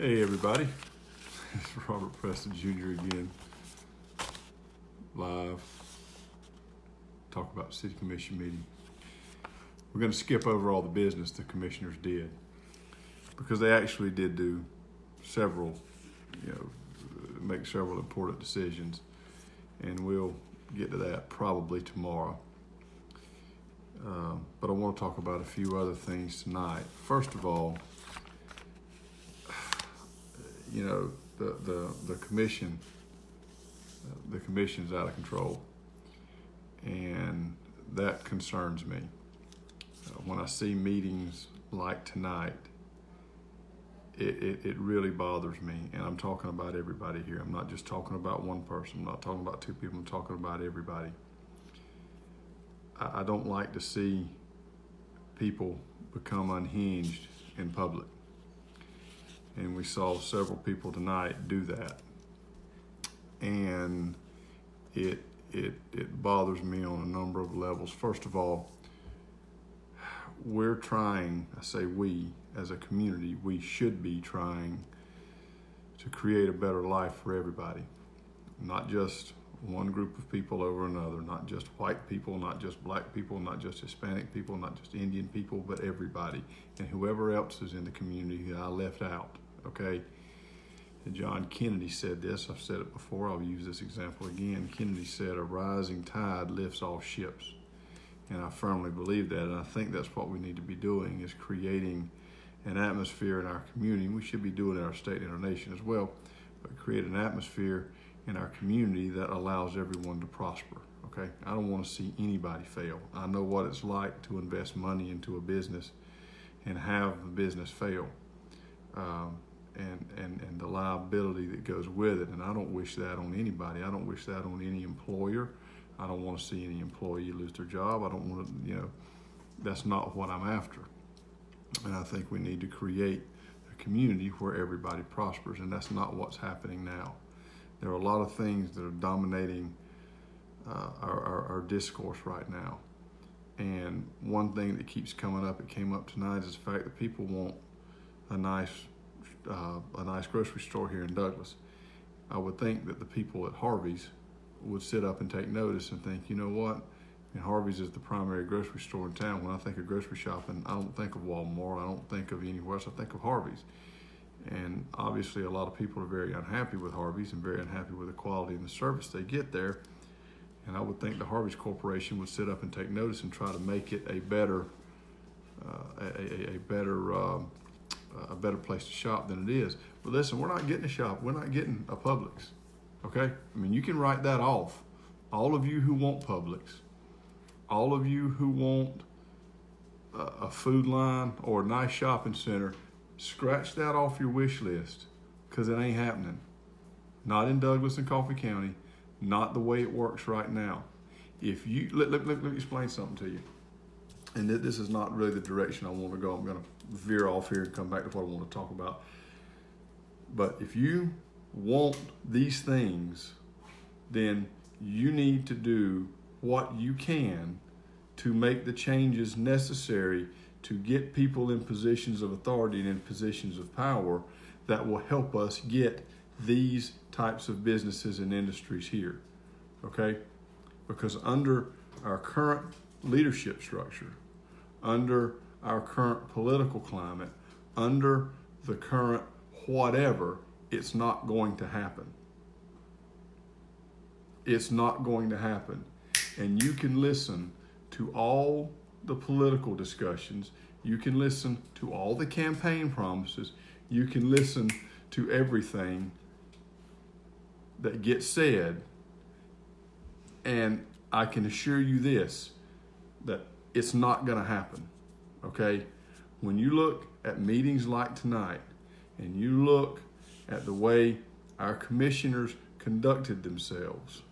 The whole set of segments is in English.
Hey everybody, it's Robert Preston Jr. again, live, talk about city commission meeting. We're going to skip over all the business the commissioners did because they actually did do several, make several important decisions, and we'll get to that probably tomorrow. But I want to talk about a few other things tonight. First of all, the commission's out of control, and that concerns me. When I see meetings like tonight, it really bothers me, and I'm talking about everybody here. I'm not just talking about one person. I'm not talking about two people. I'm talking about everybody. I don't like to see people become unhinged in public. And we saw several people tonight do that. And it bothers me on a number of levels. First of all, we're trying, I say we, as a community, we should be trying to create a better life for everybody. Not just one group of people over another, not just white people, not just black people, not just Hispanic people, not just Indian people, but everybody. And whoever else is in the community that I left out, okay? And John Kennedy said this, I've said it before, I'll use this example again. Kennedy said, "A rising tide lifts all ships." And I firmly believe that, and I think that's what we need to be doing, is creating an atmosphere in our community. We should be doing it in our state and our nation as well, but create an atmosphere in our community that allows everyone to prosper, okay? I don't want to see anybody fail. I know what it's like to invest money into a business and have the business fail, and the liability that goes with it, and I don't wish that on anybody. I don't wish that on any employer. I don't want to see any employee lose their job. I don't want to, that's not what I'm after. And I think we need to create a community where everybody prospers, and that's not what's happening now. There are a lot of things that are dominating our discourse right now. And one thing that keeps coming up, it came up tonight, is the fact that people want a nice grocery store here in Douglas. I would think that the people at Harvey's would sit up and take notice and think, you know what? And Harvey's is the primary grocery store in town. When I think of grocery shopping, I don't think of Walmart. I don't think of anywhere else. I think of Harvey's. And obviously a lot of people are very unhappy with Harvey's and very unhappy with the quality and the service they get there. And I would think the Harvey's Corporation would sit up and take notice and try to make it a better place to shop than it is. But listen, we're not getting a shop. We're not getting a Publix, okay? I mean, you can write that off. All of you who want Publix, all of you who want a Food Line or a nice shopping center, scratch that off your wish list, because it ain't happening. Not in Douglas and Coffee County, not the way it works right now. If you, let me explain something to you. And this is not really the direction I want to go. I'm going to veer off here and come back to what I want to talk about. But if you want these things, then you need to do what you can to make the changes necessary to get people in positions of authority and in positions of power that will help us get these types of businesses and industries here, okay? Because under our current leadership structure, under our current political climate, under the current whatever, it's not going to happen. It's not going to happen. And you can listen to all the political discussions. You can listen to all the campaign promises. You can listen to everything that gets said. And I can assure you this, that it's not going to happen, okay? When you look at meetings like tonight, and you look at the way our commissioners conducted themselves,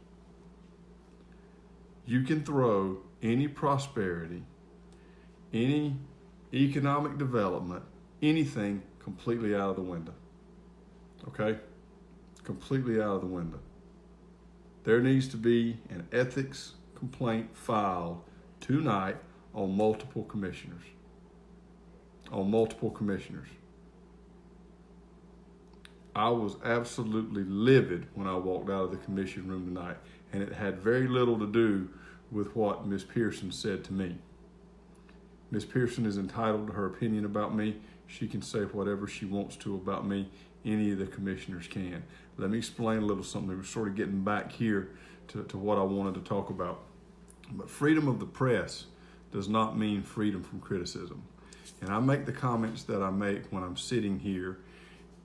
you can throw any prosperity, any economic development, anything completely out of the window, okay? Completely out of the window. There needs to be an ethics complaint filed tonight on multiple commissioners. I was absolutely livid when I walked out of the commission room tonight, and it had very little to do with what Ms. Pearson said to me. Ms. Pearson is entitled to her opinion about me. She can say whatever she wants to about me. Any of the commissioners can. Let me explain a little something. We're sort of getting back here to what I wanted to talk about. But freedom of the press does not mean freedom from criticism. And I make the comments that I make when I'm sitting here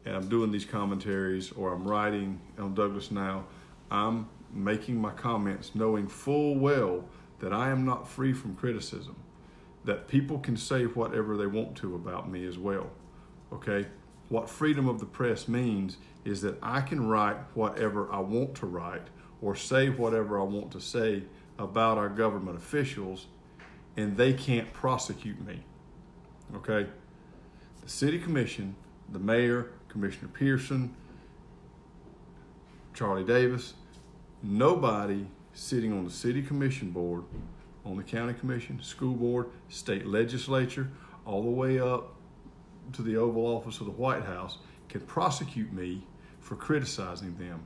and I'm doing these commentaries, or I'm writing on Douglas Now. I'm making my comments knowing full well that I am not free from criticism, that people can say whatever they want to about me as well, okay? What freedom of the press means is that I can write whatever I want to write or say whatever I want to say about our government officials, and they can't prosecute me, okay? The city commission, the mayor, Commissioner Pearson, Charlie Davis, nobody sitting on the city commission board, on the county commission, school board, state legislature, all the way up to the Oval Office of the White House can prosecute me for criticizing them.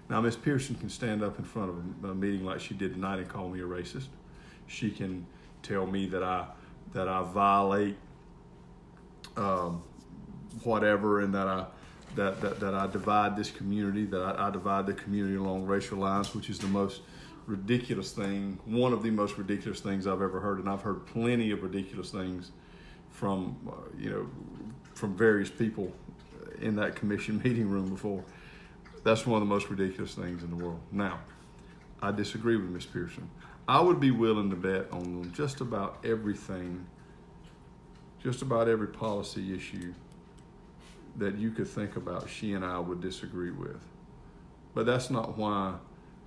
Now, Ms. Pearson can stand up in front of a meeting like she did tonight and call me a racist. She can tell me that I violate whatever, and that I divide this community, that I divide the community along racial lines, which is the most ridiculous thing, one of the most ridiculous things I've ever heard. And I've heard plenty of ridiculous things from, from various people in that commission meeting room before. That's one of the most ridiculous things in the world. Now, I disagree with Ms. Pearson. I would be willing to bet on just about everything, just about every policy issue that you could think about, she and I would disagree with. But that's not why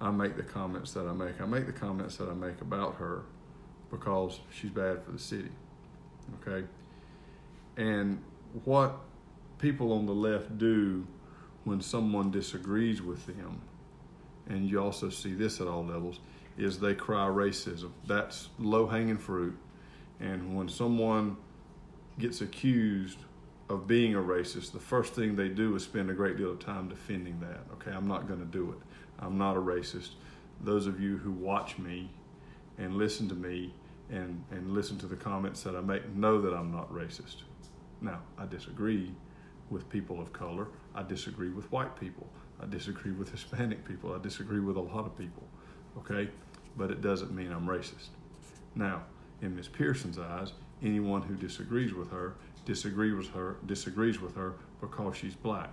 I make the comments that I make. I make the comments that I make about her because she's bad for the city, okay? And what people on the left do when someone disagrees with them, and you also see this at all levels, is they cry racism. That's low-hanging fruit. And when someone gets accused of being a racist, the first thing they do is spend a great deal of time defending that. Okay, I'm not going to do it. I'm not a racist. Those of you who watch me and listen to me and listen to the comments that I make know that I'm not racist. Now, I disagree with people of color. I disagree with white people. I disagree with Hispanic people. I disagree with a lot of people, okay? But it doesn't mean I'm racist. Now, in Ms. Pearson's eyes, anyone who disagrees with her disagrees with her because she's black,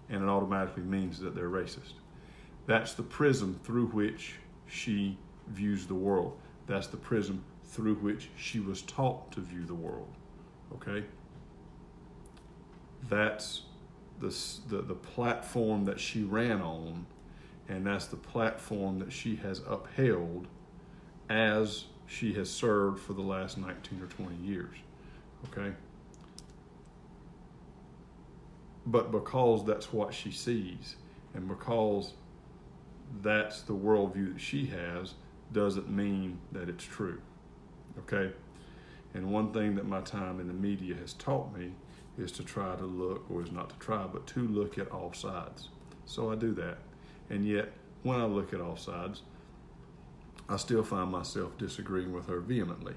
and it automatically means that they're racist. That's the prism through which she views the world. That's the prism through which she was taught to view the world, okay? That's the platform that she ran on, and that's the platform that she has upheld as she has served for the last 19 or 20 years, okay? But because that's what she sees, and because that's the worldview that she has, doesn't mean that it's true, okay? And one thing that my time in the media has taught me is to try to look, or is not to try, but to look at all sides. So I do that. And yet, when I look at all sides, I still find myself disagreeing with her vehemently.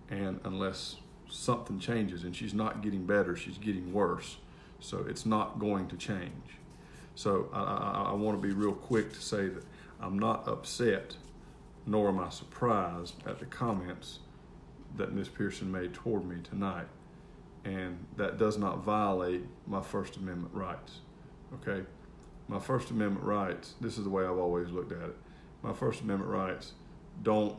And unless something changes, and she's not getting better, she's getting worse. So it's not going to change. So I want to be real quick to say that I'm not upset, nor am I surprised at the comments that Ms. Pearson made toward me tonight. And that does not violate my First Amendment rights, okay? My First Amendment rights, this is the way I've always looked at it. My First Amendment rights don't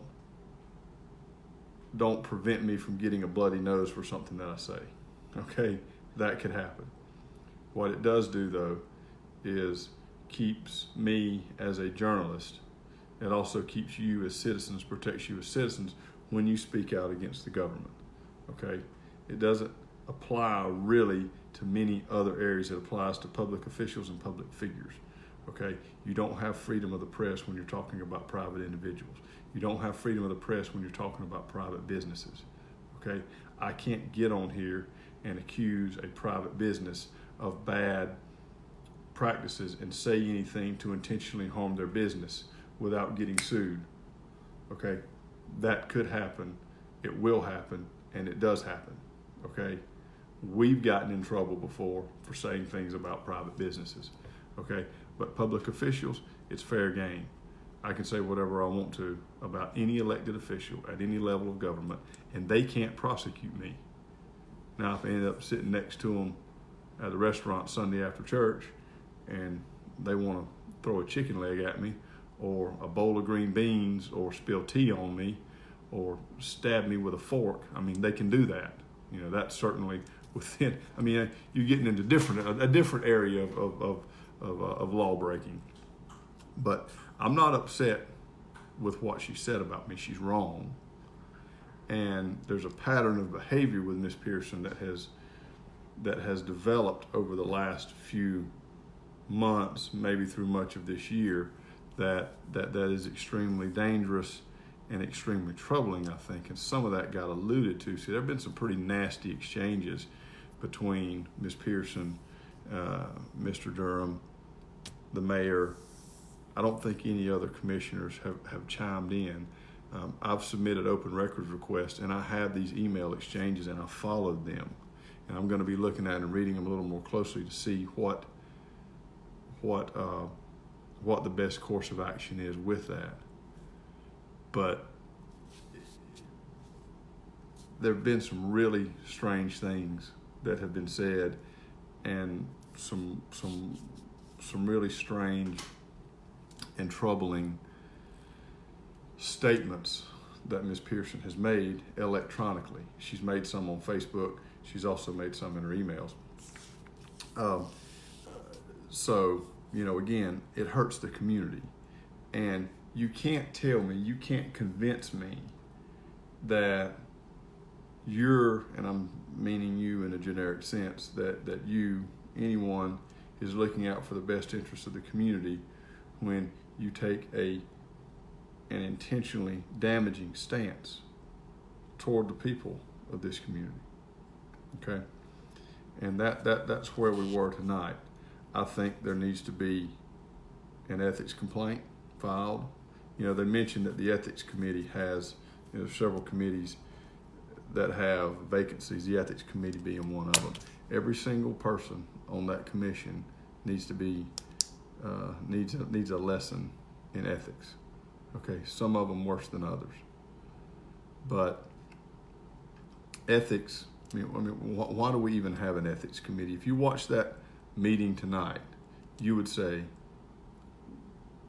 prevent me from getting a bloody nose for something that I say, okay? That could happen. What it does do, though, is keeps me as a journalist. It also keeps you as citizens, protects you as citizens when you speak out against the government, okay? It doesn't apply really to many other areas. It applies to public officials and public figures, okay? You don't have freedom of the press when you're talking about private individuals. You don't have freedom of the press when you're talking about private businesses, okay? I can't get on here and accuse a private business of bad practices and say anything to intentionally harm their business without getting sued. Okay, that could happen, it will happen, and it does happen. Okay, we've gotten in trouble before for saying things about private businesses. Okay, but public officials, it's fair game. I can say whatever I want to about any elected official at any level of government, and they can't prosecute me. Now, if I end up sitting next to them at the restaurant Sunday after church and they want to throw a chicken leg at me or a bowl of green beans or spill tea on me or stab me with a fork, I mean, they can do that. You know, that's certainly within, I mean, you're getting into a different area of law breaking. But I'm not upset with what she said about me. She's wrong. And there's a pattern of behavior with Ms. Pearson that has developed over the last few months, maybe through much of this year, that is extremely dangerous and extremely troubling, I think. And some of that got alluded to. See, there have been some pretty nasty exchanges between Ms. Pearson, Mr. Durham, the mayor. I don't think any other commissioners have chimed in. I've submitted open records requests, and I have these email exchanges, and I followed them. And I'm going to be looking at and reading them a little more closely to see what the best course of action is with that. But there have been some really strange things that have been said, and some really strange and troubling statements that Ms. Pearson has made electronically. She's made some on Facebook. She's also made some in her emails. So, you know, again, it hurts the community. And you can't tell me, you can't convince me that you're, and I'm meaning you in a generic sense, that you, anyone, is looking out for the best interests of the community when you take an intentionally damaging stance toward the people of this community. Okay? And that's where we were tonight. I think there needs to be an ethics complaint filed. You know, they mentioned that the ethics committee has, you know, several committees that have vacancies, the ethics committee being one of them. Every single person on that commission needs to be needs a lesson in ethics. Okay, some of them worse than others, but ethics. I mean, why do we even have an ethics committee? If you watch that meeting tonight, you would say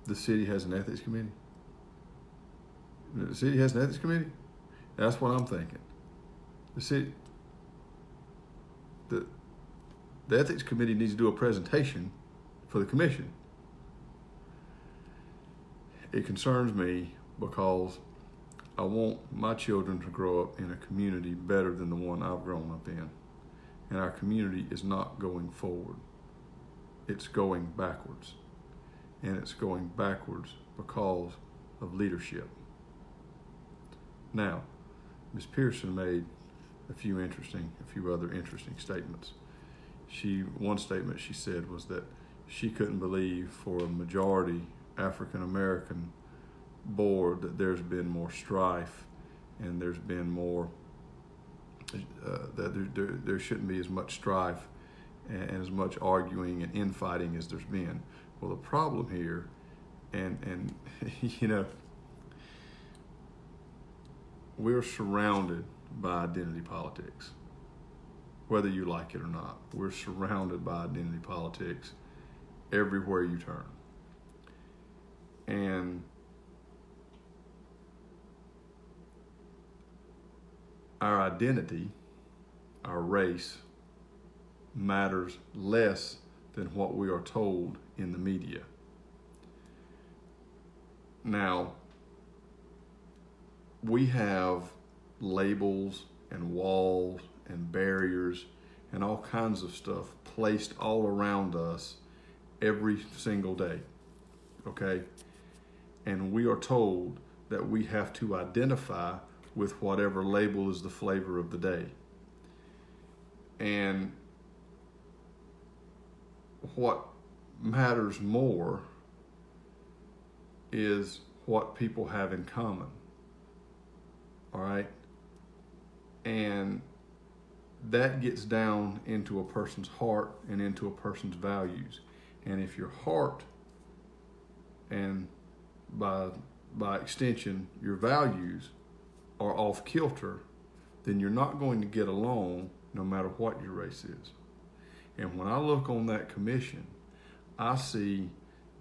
the city has an ethics committee. The city has an ethics committee. That's what I'm thinking. The city, the ethics committee needs to do a presentation for the commission. It concerns me because I want my children to grow up in a community better than the one I've grown up in. And our community is not going forward. It's going backwards. And it's going backwards because of leadership. Now, Ms. Pearson made a few other interesting statements. One statement she said was that she couldn't believe for a majority African American board that there's been more strife and there's been more that there shouldn't be as much strife and as much arguing and infighting as there's been. Well, the problem here, and you know, we're surrounded by identity politics, whether you like it or not. We're surrounded by identity politics everywhere you turn. And our identity, our race, matters less than what we are told in the media. Now, we have labels and walls and barriers and all kinds of stuff placed all around us every single day, okay? And we are told that we have to identify with whatever label is the flavor of the day. And what matters more is what people have in common. All right? And that gets down into a person's heart and into a person's values. And if your heart and by extension your values are off kilter, then you're not going to get along no matter what your race is. And when I look on that commission, I see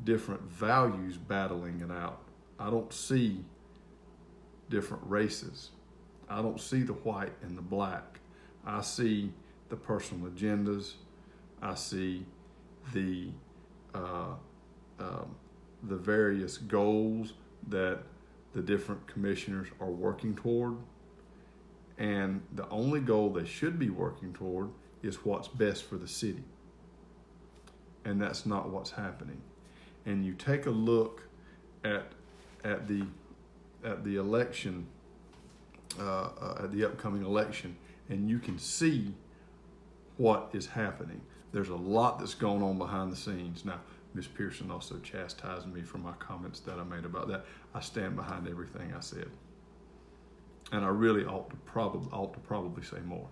different values battling it out. I don't see different races. I don't see the white and the black. I see the personal agendas. I see the various goals that the different commissioners are working toward. And the only goal they should be working toward is what's best for the city. And that's not what's happening. And you take a look at the election, at the upcoming election, and you can see what is happening. There's a lot that's going on behind the scenes. Now, Ms. Pearson also chastised me for my comments that I made about that. I stand behind everything I said. And I really ought to probably say more.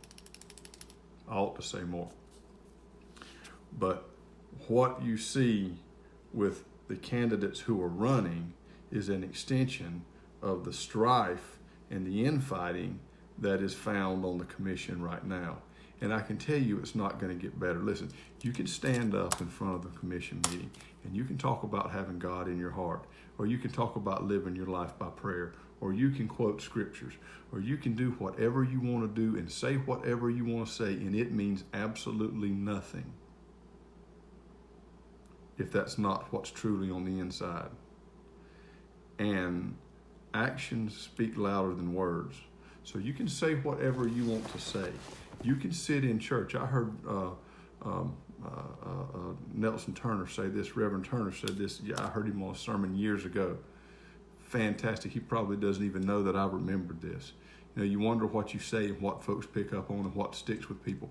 I ought to say more. But what you see with the candidates who are running is an extension of the strife and the infighting that is found on the commission right now. And I can tell you it's not going to get better. Listen, you can stand up in front of the commission meeting and you can talk about having God in your heart, or you can talk about living your life by prayer, or you can quote scriptures, or you can do whatever you want to do and say whatever you want to say, and it means absolutely nothing if that's not what's truly on the inside. And actions speak louder than words. So you can say whatever you want to say. You can sit in church. I heard Nelson Turner say this. Reverend Turner said this. Yeah, I heard him on a sermon years ago. Fantastic. He probably doesn't even know that I remembered this. You know, you wonder what you say and what folks pick up on and what sticks with people.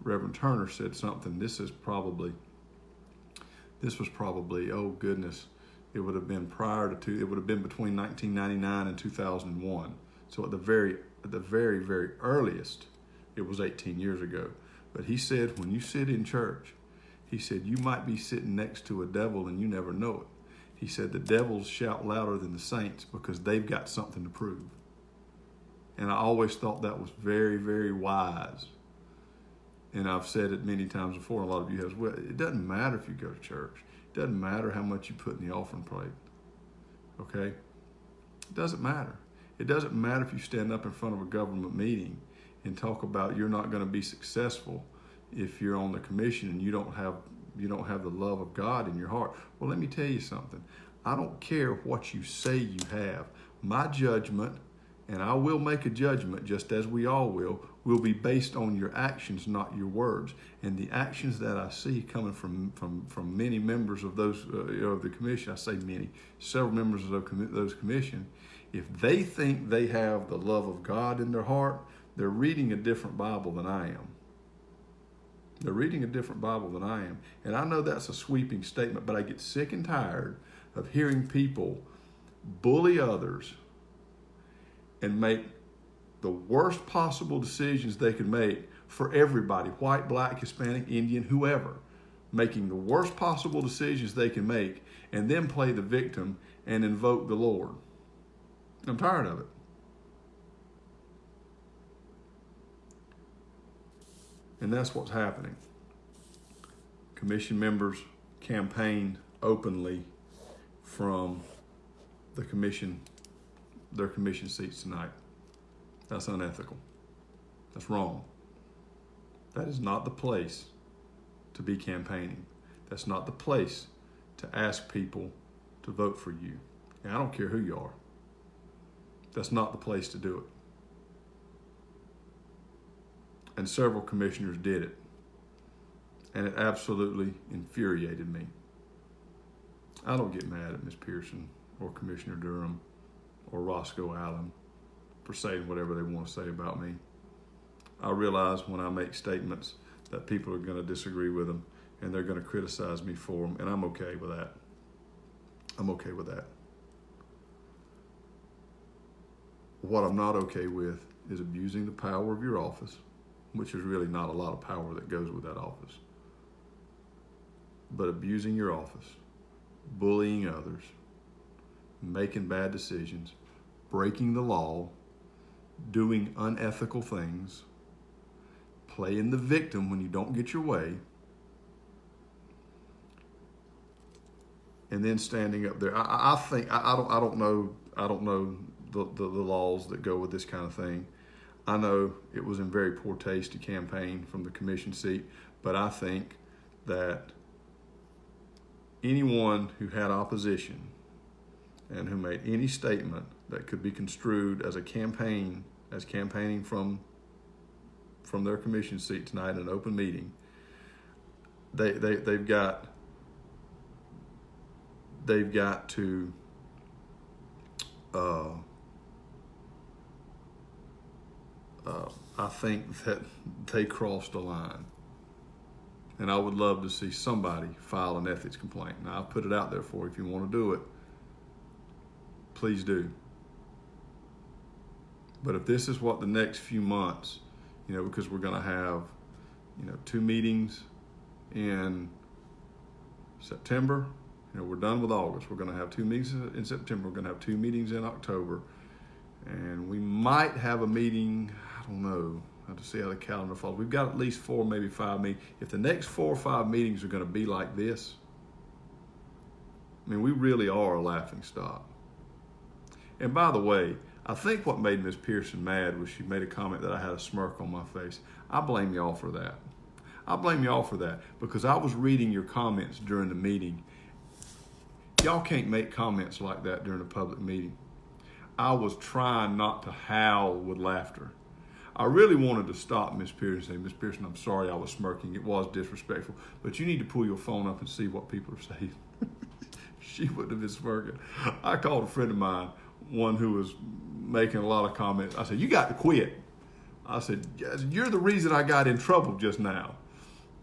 Reverend Turner said something. This was probably, oh goodness, it would have been it would have been between 1999 and 2001. So at the very, very earliest, it was 18 years ago. But he said, when you sit in church, he said, you might be sitting next to a devil and you never know it. He said, the devils shout louder than the saints because they've got something to prove. And I always thought that was very, very wise. And I've said it many times before, and a lot of you have. Well, it doesn't matter if you go to church. It doesn't matter how much you put in the offering plate. Okay? It doesn't matter. It doesn't matter if you stand up in front of a government meeting and talk about you're not going to be successful if you're on the commission and you don't have the love of God in your heart. Well, let me tell you something. I don't care what you say you have. My judgment, and I will make a judgment just as we all will be based on your actions, not your words. And the actions that I see coming from many members of those of the commission, I say many, several members of those commission, if they think they have the love of God in their heart, they're reading a different Bible than I am. They're reading a different Bible than I am. And I know that's a sweeping statement, but I get sick and tired of hearing people bully others and make the worst possible decisions they can make for everybody, white, black, Hispanic, Indian, whoever, making the worst possible decisions they can make and then play the victim and invoke the Lord. I'm tired of it. And that's what's happening. Commission members campaigned openly from their commission seats tonight. That's unethical. That's wrong. That is not the place to be campaigning. That's not the place to ask people to vote for you. And I don't care who you are. That's not the place to do it. And several commissioners did it. And it absolutely infuriated me. I don't get mad at Ms. Pearson or Commissioner Durham or Roscoe Allen for saying whatever they want to say about me. I realize when I make statements that people are going to disagree with them, and they're going to criticize me for them, and I'm okay with that. I'm okay with that. What I'm not okay with is abusing the power of your office, which is really not a lot of power that goes with that office. But abusing your office, bullying others, making bad decisions, breaking the law, doing unethical things, playing the victim when you don't get your way, and then standing up there. I think I don't know the laws that go with this kind of thing. I know it was in very poor taste to campaign from the commission seat, but I think that anyone who had opposition and who made any statement that could be construed as campaigning from their commission seat tonight in an open meeting, they've got to I think that they crossed a line. And I would love to see somebody file an ethics complaint. Now, I'll put it out there for you. If you want to do it, please do. But if this is what the next few months, because we're going to have, 2 meetings in September. We're done with August. We're going to have 2 meetings in September. We're going to have 2 meetings in October. And we might have a meeting, I don't know. I have to see how the calendar falls. We've got at least 4, maybe 5 meetings. If the next 4 or 5 meetings are going to be like this, we really are a laughing stock. And by the way, I think what made Ms. Pearson mad was she made a comment that I had a smirk on my face. I blame y'all for that. I blame y'all for that because I was reading your comments during the meeting. Y'all can't make comments like that during a public meeting. I was trying not to howl with laughter. I really wanted to stop Ms. Pearson and say, Ms. Pearson, I'm sorry I was smirking. It was disrespectful. But you need to pull your phone up and see what people are saying. She wouldn't have been smirking. I called a friend of mine, one who was making a lot of comments. I said, you got to quit. I said, you're the reason I got in trouble just now.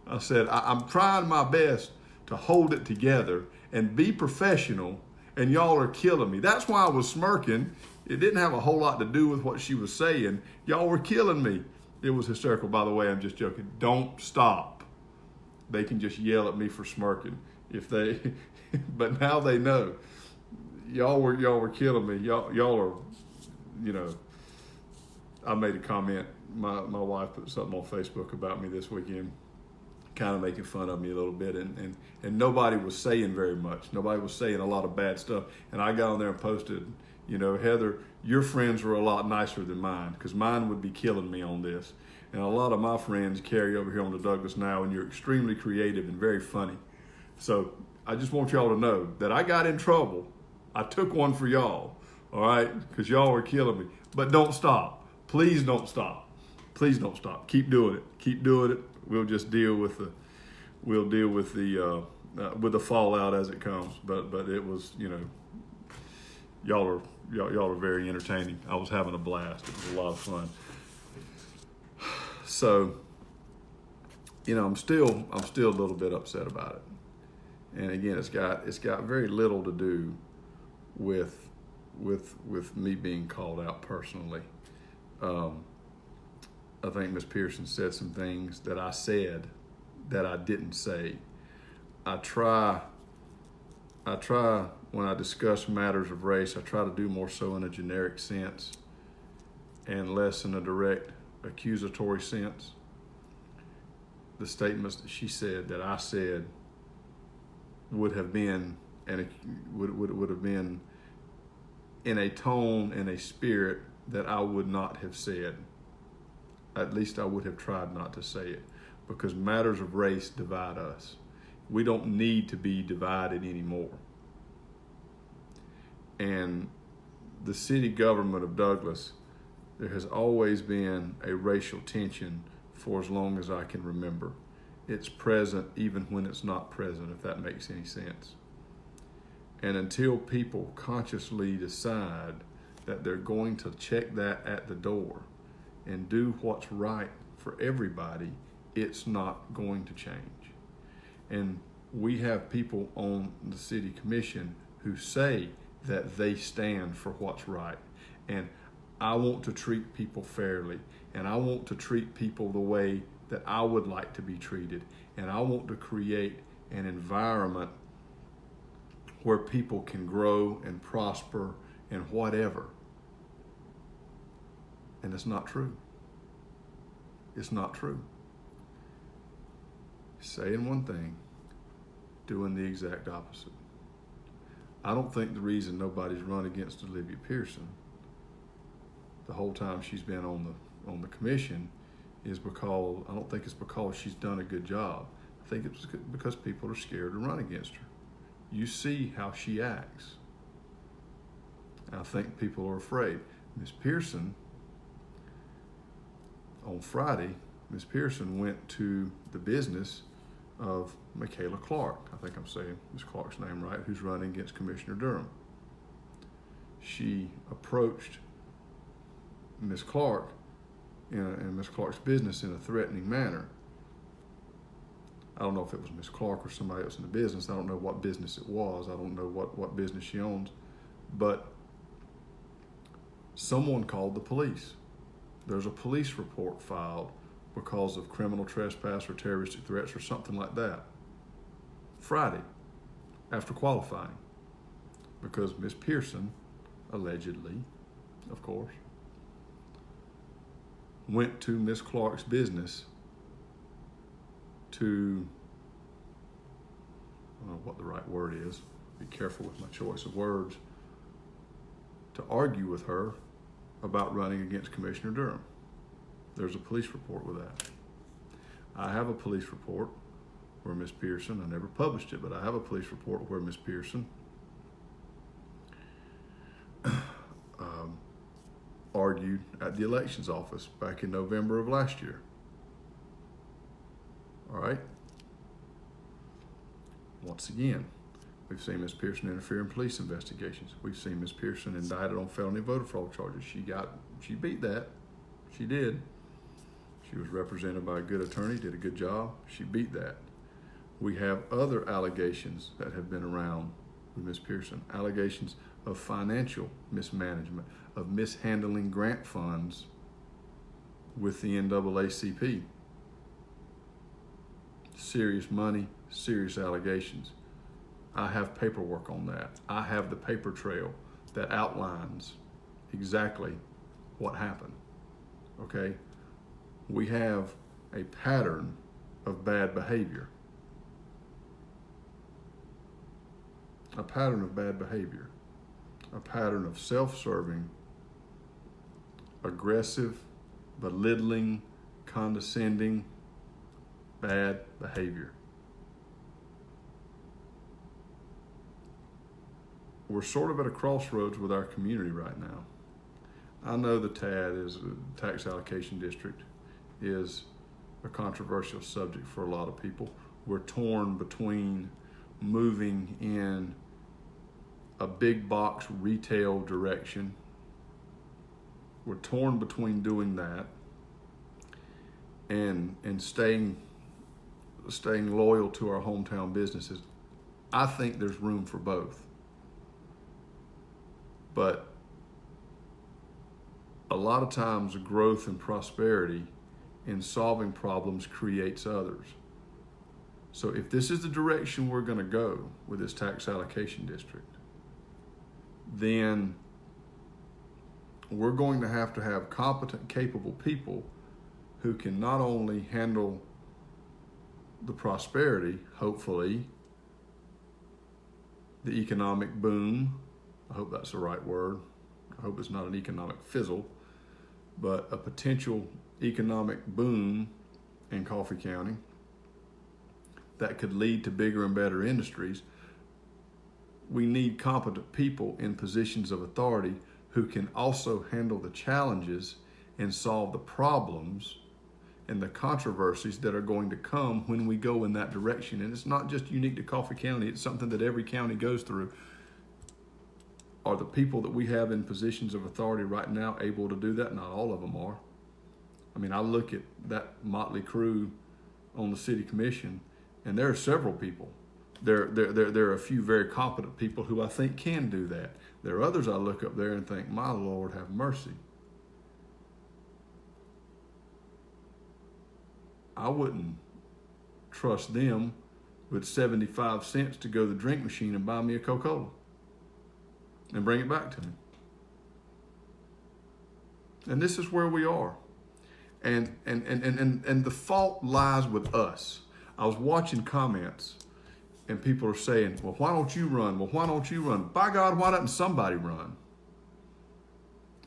I said, I'm trying my best to hold it together and be professional, and y'all are killing me. That's why I was smirking. It didn't have a whole lot to do with what she was saying. Y'all were killing me. It was hysterical. By the way, I'm just joking. Don't stop. They can just yell at me for smirking if they, but now they know. Y'all were killing me. Y'all are, I made a comment. My wife put something on Facebook about me this weekend, kind of making fun of me a little bit, and nobody was saying very much. Nobody was saying a lot of bad stuff. And I got on there and posted, Heather, your friends were a lot nicer than mine because mine would be killing me on this. And a lot of my friends carry over here on the Douglas Now, and you're extremely creative and very funny. So I just want y'all to know that I got in trouble. I took one for y'all, all right, because y'all were killing me. But don't stop. Please don't stop. Please don't stop. Keep doing it. Keep doing it. We'll just deal with the fallout as it comes. But it was, y'all are very entertaining. I was having a blast. It was a lot of fun. So, I'm still a little bit upset about it. And again, it's got very little to do with me being called out personally. I think Ms. Pearson said some things that I said that I didn't say. I try when I discuss matters of race, I try to do more so in a generic sense and less in a direct accusatory sense. The statements that she said that I said would have been would have been in a tone and a spirit that I would not have said. At least I would have tried not to say it, because matters of race divide us. We don't need to be divided anymore. And the city government of Douglas, there has always been a racial tension for as long as I can remember. It's present even when it's not present, if that makes any sense. And until people consciously decide that they're going to check that at the door and do what's right for everybody, it's not going to change. And we have people on the city commission who say that they stand for what's right. And I want to treat people fairly, and I want to treat people the way that I would like to be treated. And I want to create an environment where people can grow and prosper and whatever. And it's not true. It's not true. Saying one thing, doing the exact opposite. I don't think the reason nobody's run against Olivia Pearson the whole time she's been on the commission is because, I don't think it's because she's done a good job. I think it's because people are scared to run against her. You see how she acts. I think people are afraid. Ms. Pearson, on Friday, Ms. Pearson went to the business of Michaela Clark. I think I'm saying Ms. Clark's name right, who's running against Commissioner Durham. She approached Ms. Clark in Ms. Clark's business in a threatening manner. I don't know if it was Ms. Clark or somebody else in the business. I don't know what business it was. I don't know what business she owns. But someone called the police. There's a police report filed because of criminal trespass or terroristic threats or something like that. Friday, after qualifying, because Ms. Pearson, allegedly, of course, went to Ms. Clark's business to, I don't know what the right word is, be careful with my choice of words, to argue with her about running against Commissioner Durham. There's a police report with that. I have a police report where Ms. Pearson, I never published it, but I have a police report where Ms. Pearson argued at the elections office back in November of last year. All right? Once again, we've seen Ms. Pearson interfere in police investigations. We've seen Ms. Pearson indicted on felony voter fraud charges. She beat that. She did. She was represented by a good attorney, did a good job. She beat that. We have other allegations that have been around with Ms. Pearson. Allegations of financial mismanagement, of mishandling grant funds with the NAACP. Serious money, serious allegations. I have paperwork on that. I have the paper trail that outlines exactly what happened. Okay? We have a pattern of bad behavior. A pattern of bad behavior. A pattern of self-serving, aggressive, belittling, condescending, bad behavior. We're sort of at a crossroads with our community right now. I know the TAD is a tax allocation district is a controversial subject for a lot of people. We're torn between moving in a big box retail direction. We're torn between doing that and staying loyal to our hometown businesses. I think there's room for both. But a lot of times growth and prosperity in solving problems creates others. So if this is the direction we're going to go with this tax allocation district, then we're going to have competent, capable people who can not only handle the prosperity, hopefully, the economic boom. I hope that's the right word. I hope it's not an economic fizzle, but a potential economic boom in Coffee County that could lead to bigger and better industries. We need competent people in positions of authority who can also handle the challenges and solve the problems and the controversies that are going to come when we go in that direction. And it's not just unique to Coffee County, it's something that every county goes through. Are the people that we have in positions of authority right now able to do that? Not all of them are. I mean, I look at that motley crew on the city commission And there are several people. There are a few very competent people who I think can do that. There are others I look up there and think, my Lord, have mercy. I wouldn't trust them with 75 cents to go to the drink machine and buy me a Coca-Cola and bring it back to me. And this is where we are. And the fault lies with us. I was watching comments and people are saying, well, why don't you run? Well, why don't you run? By God, why doesn't somebody run?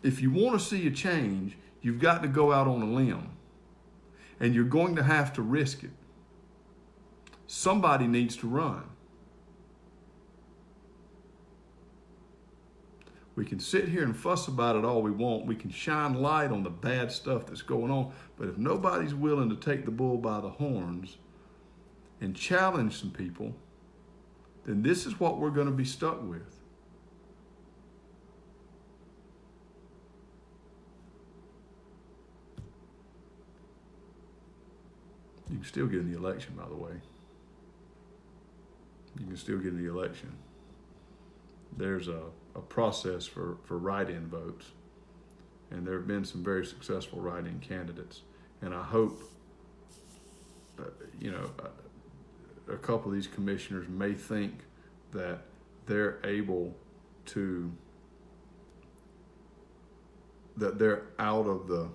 If you want to see a change, you've got to go out on a limb. And you're going to have to risk it. Somebody needs to run. We can sit here and fuss about it all we want. We can shine light on the bad stuff that's going on. But if nobody's willing to take the bull by the horns and challenge some people, then this is what we're going to be stuck with. You can still get in the election, by the way. You can still get in the election. There's a process for write-in votes. And there have been some very successful write-in candidates. And I hope, a couple of these commissioners may think that they're able to, that they're out of the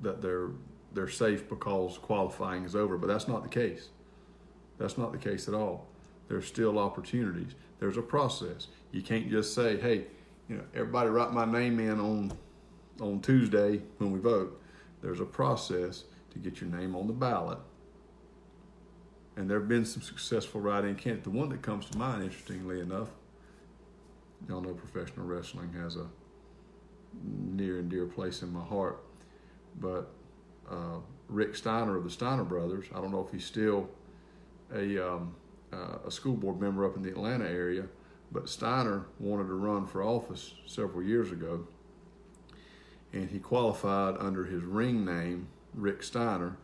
that they're safe because qualifying is over, but that's not the case. That's not the case at all. There's still opportunities. There's a process. You can't just say, hey, everybody write my name in on Tuesday when we vote. There's a process to get your name on the ballot. And there have been some successful write-in candidates. The one that comes to mind, interestingly enough, y'all know professional wrestling has a near and dear place in my heart. But Rick Steiner of the Steiner Brothers, I don't know if he's still a school board member up in the Atlanta area, but Steiner wanted to run for office several years ago, and he qualified under his ring name, Rick Steiner,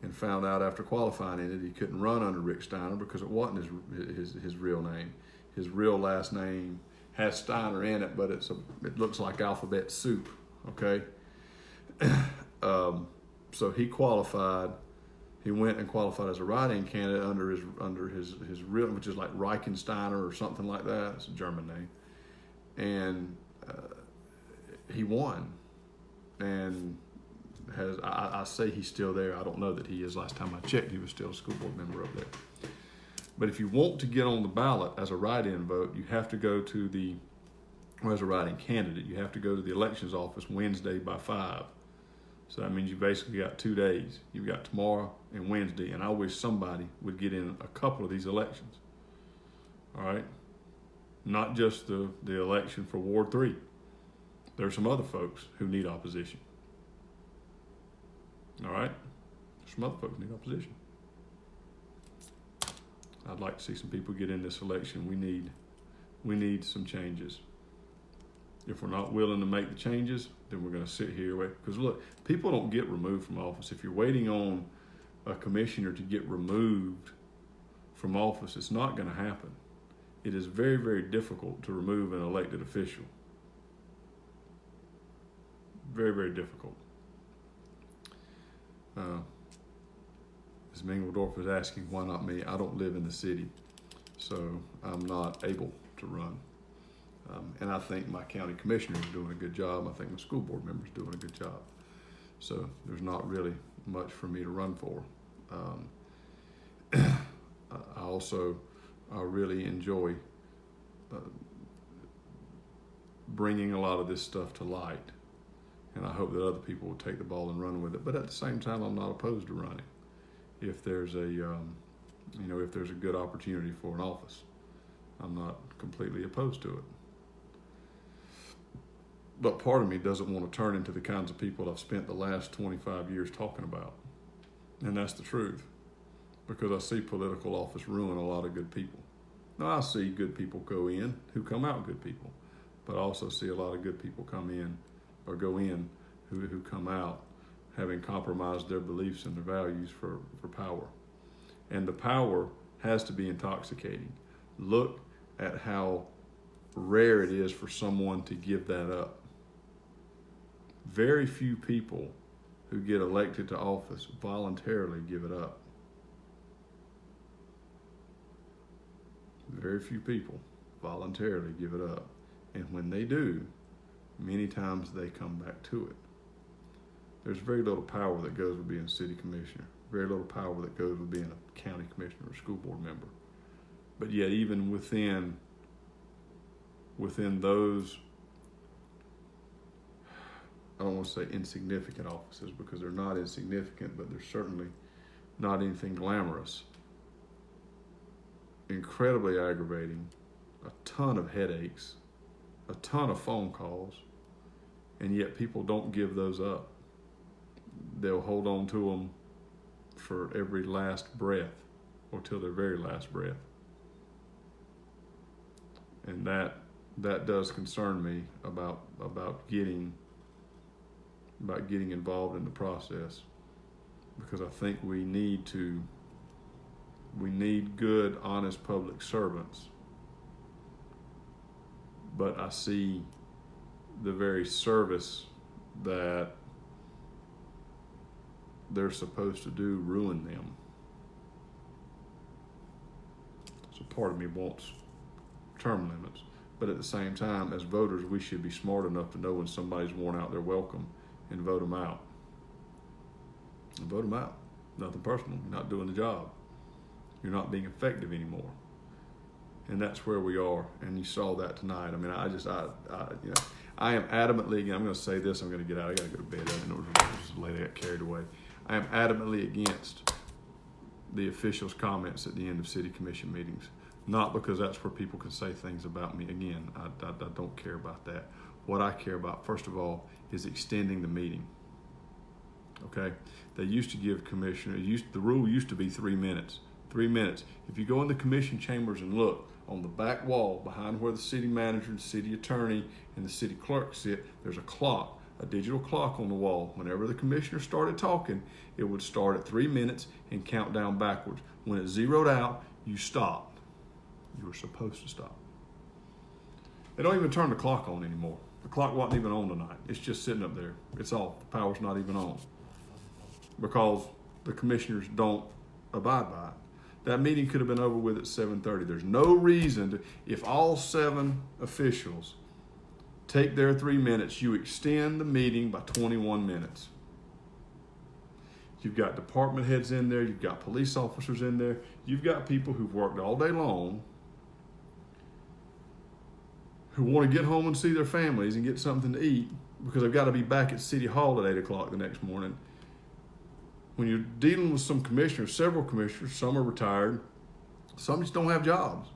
and found out after qualifying in it he couldn't run under Rick Steiner because it wasn't his real name. His real last name has Steiner in it, but it looks like alphabet soup. Okay. So he qualified. He went and qualified as a write-in candidate under his real, which is like Reichensteiner or something like that. It's a German name, and he won. And I say he's still there. I don't know that he is. Last time I checked, he was still a school board member up there. But if you want to get on the ballot as a write-in vote, you have to go to as a write-in candidate, you have to go to the elections office Wednesday by 5. So that means you basically got 2 days. You've got tomorrow and Wednesday, and I wish somebody would get in a couple of these elections. All right? Not just the election for Ward 3. There's some other folks who need opposition. All right? Some other folks need opposition. I'd like to see some people get in this election. We need some changes. If we're not willing to make the changes, then we're going to sit here. Because look, people don't get removed from office. If you're waiting on a commissioner to get removed from office, it's not going to happen. It is very, very difficult to remove an elected official. Very, very difficult. Ms. Mingledorf is asking, why not me? I don't live in the city, so I'm not able to run. And I think my county commissioner is doing a good job. I think my school board member is doing a good job. So there's not really much for me to run for. I really enjoy bringing a lot of this stuff to light. And I hope that other people will take the ball and run with it. But at the same time, I'm not opposed to running if there's if there's a good opportunity for an office. I'm not completely opposed to it. But part of me doesn't want to turn into the kinds of people I've spent the last 25 years talking about. And that's the truth. Because I see political office ruin a lot of good people. Now, I see good people go in who come out good people. But I also see a lot of good people come in or go in who come out having compromised their beliefs and their values for power. And the power has to be intoxicating. Look at how rare it is for someone to give that up. Very few people who get elected to office voluntarily give it up. Very few people voluntarily give it up. And when they do, many times they come back to it. There's very little power that goes with being a city commissioner. Very little power that goes with being a county commissioner or school board member. But yet even within those, I don't want to say insignificant offices, because they're not insignificant, but they're certainly not anything glamorous. Incredibly aggravating, a ton of headaches, a ton of phone calls, and yet people don't give those up. They'll hold on to them for every last breath, or till their very last breath. And that does concern me about getting involved in the process, because I think we need good, honest public servants. But I see the very service that they're supposed to do ruin them. So part of me wants term limits, but at the same time, as voters, we should be smart enough to know when somebody's worn out their welcome and vote them out. And vote them out. Nothing personal. You're not doing the job. You're not being effective anymore. And that's where we are. And you saw that tonight. I mean, I am adamantly, again, I'm going to say this, I'm going to get out. I got to go to bed. I know this lady got carried away. I am adamantly against the officials' comments at the end of city commission meetings. Not because that's where people can say things about me. Again, I don't care about that. What I care about, first of all, is extending the meeting. Okay? They used to give commissioners, the rule used to be 3 minutes. 3 minutes. If you go in the commission chambers and look on the back wall behind where the city manager, the city attorney, and the city clerk sit, there's a clock, a digital clock on the wall. Whenever the commissioner started talking, it would start at 3 minutes and count down backwards. When it zeroed out, you stopped. You were supposed to stop. They don't even turn the clock on anymore. The clock wasn't even on tonight. It's just sitting up there. It's off. The power's not even on, because the commissioners don't abide by it. That meeting could have been over with at 7:30. There's no reason to, if all 7 officials take their 3 minutes, you extend the meeting by 21 minutes. You've got department heads in there. You've got police officers in there. You've got people who've worked all day long, who want to get home and see their families and get something to eat because they've got to be back at City Hall at 8 o'clock the next morning. When you're dealing with some commissioners, several commissioners, some are retired, some just don't have jobs.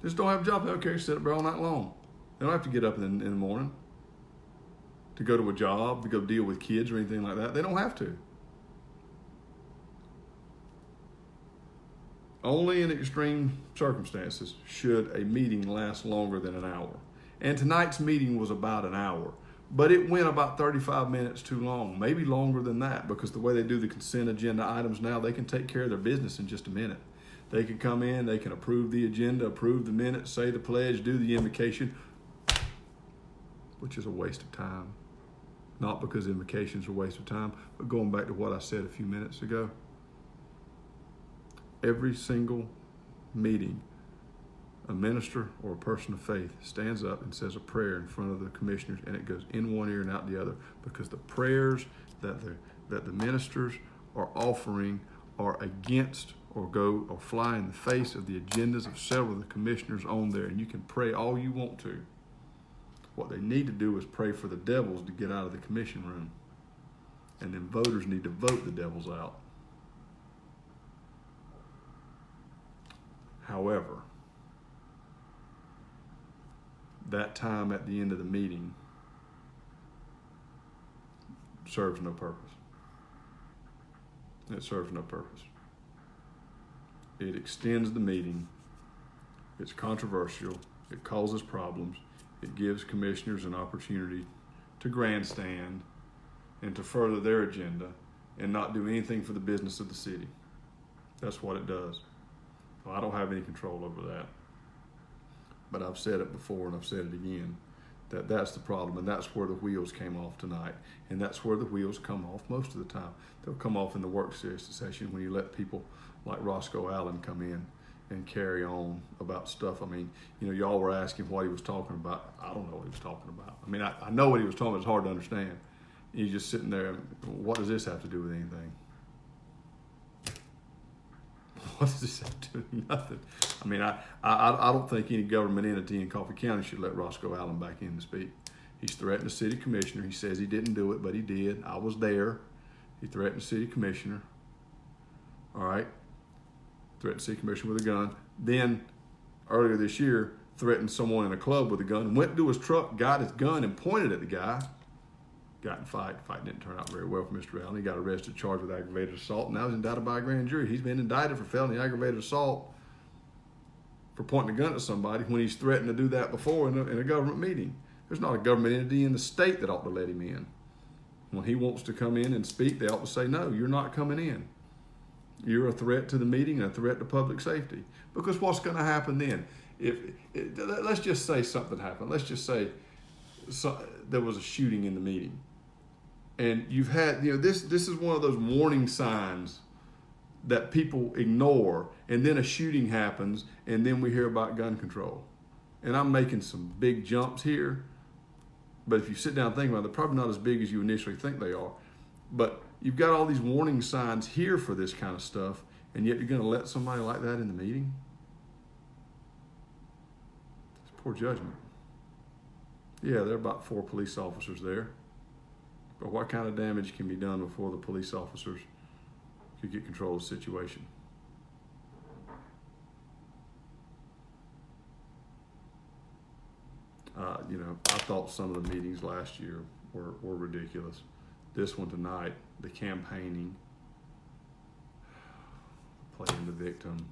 Just don't have jobs. They don't care to sit up there all night long. They don't have to get up in the morning to go to a job, to go deal with kids or anything like that. They don't have to. Only in extreme circumstances should a meeting last longer than an hour. And tonight's meeting was about an hour, but it went about 35 minutes too long, maybe longer than that, because the way they do the consent agenda items now, they can take care of their business in just a minute. They can come in, they can approve the agenda, approve the minutes, say the pledge, do the invocation, which is a waste of time. Not because invocations are a waste of time, but going back to what I said a few minutes ago. Every single meeting, a minister or a person of faith stands up and says a prayer in front of the commissioners, and it goes in one ear and out the other, because the prayers that the ministers are offering are against or go or fly in the face of the agendas of several of the commissioners on there. And you can pray all you want to. What they need to do is pray for the devils to get out of the commission room, and then voters need to vote the devils out. However, that time at the end of the meeting serves no purpose. It serves no purpose. It extends the meeting. It's controversial. It causes problems. It gives commissioners an opportunity to grandstand. and to further their agenda and not do anything for the business of the city. That's what it does. Well, I don't have any control over that. But I've said it before and I've said it again, that's the problem, and that's where the wheels came off tonight. And that's where the wheels come off most of the time. They'll come off in the work session when you let people like Roscoe Allen come in and carry on about stuff. I mean, y'all were asking what he was talking about. I don't know what he was talking about. I mean, I know what he was talking about. It's hard to understand. He's just sitting there, what does this have to do with anything? What does this have to do with nothing? I mean, I don't think any government entity in Coffee County should let Roscoe Allen back in to speak. He's threatened the city commissioner. He says he didn't do it, but he did. I was there. He threatened the city commissioner. All right. Threatened the city commissioner with a gun. Then, earlier this year, threatened someone in a club with a gun. Went to his truck, got his gun, and pointed at the guy. Got in a fight. The fight didn't turn out very well for Mr. Allen. He got arrested, charged with aggravated assault, and now he's indicted by a grand jury. He's been indicted for felony aggravated assault for pointing a gun at somebody when he's threatened to do that before in a government meeting. There's not a government entity in the state that ought to let him in. When he wants to come in and speak, they ought to say, no, you're not coming in. You're a threat to the meeting and a threat to public safety. Because what's going to happen then? Let's just say something happened. Let's just say there was a shooting in the meeting. And you've had, this is one of those warning signs that people ignore, and then a shooting happens, and then we hear about gun control. And I'm making some big jumps here, but if you sit down and think about it, they're probably not as big as you initially think they are. But you've got all these warning signs here for this kind of stuff, and yet you're going to let somebody like that in the meeting? It's poor judgment. Yeah, there are about 4 police officers there. But what kind of damage can be done before the police officers could get control of the situation? I thought some of the meetings last year were ridiculous. This one tonight, the campaigning, playing the victim.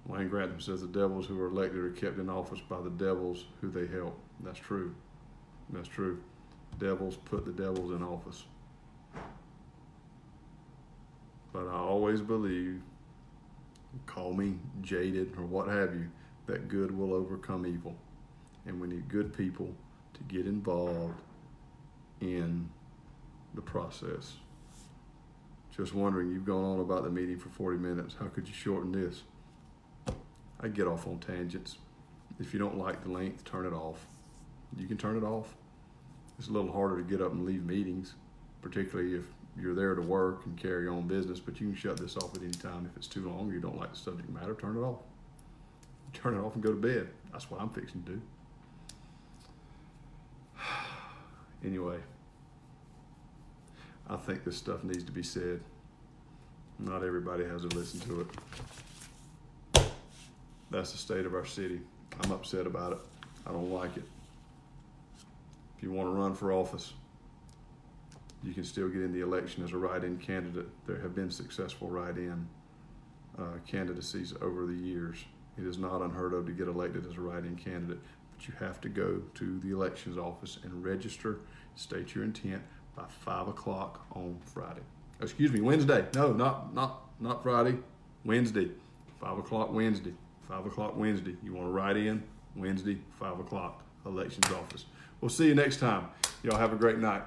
Wayne Grantham says the devils who are elected are kept in office by the devils who they help. That's true. That's true. Devils put the devils in office. But I always believe, call me jaded or what have you, that good will overcome evil. And we need good people to get involved in the process. Just wondering, you've gone on about the meeting for 40 minutes. How could you shorten this? I get off on tangents. If you don't like the length, turn it off. You can turn it off. It's a little harder to get up and leave meetings, particularly if you're there to work and carry on business, but you can shut this off at any time. If it's too long or you don't like the subject matter, turn it off. Turn it off and go to bed. That's what I'm fixing to do. Anyway, I think this stuff needs to be said. Not everybody has to listen to it. That's the state of our city. I'm upset about it. I don't like it. If you want to run for office, you can still get in the election as a write-in candidate. There have been successful write-in candidacies over the years. It is not unheard of to get elected as a write-in candidate, but you have to go to the elections office and register, state your intent by 5 o'clock on Friday. Excuse me, Wednesday. No, not Friday. Wednesday. 5 o'clock Wednesday. 5 o'clock Wednesday. You want to write in? Wednesday, 5 o'clock, elections office. We'll see you next time. Y'all have a great night.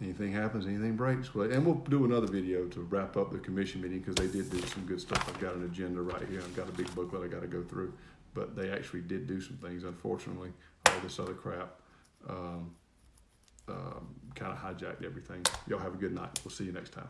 Anything happens, anything breaks. And we'll do another video to wrap up the commission meeting because they did do some good stuff. I've got an agenda right here. I've got a big booklet I got to go through. But they actually did do some things. Unfortunately, all this other crap kind of hijacked everything. Y'all have a good night. We'll see you next time.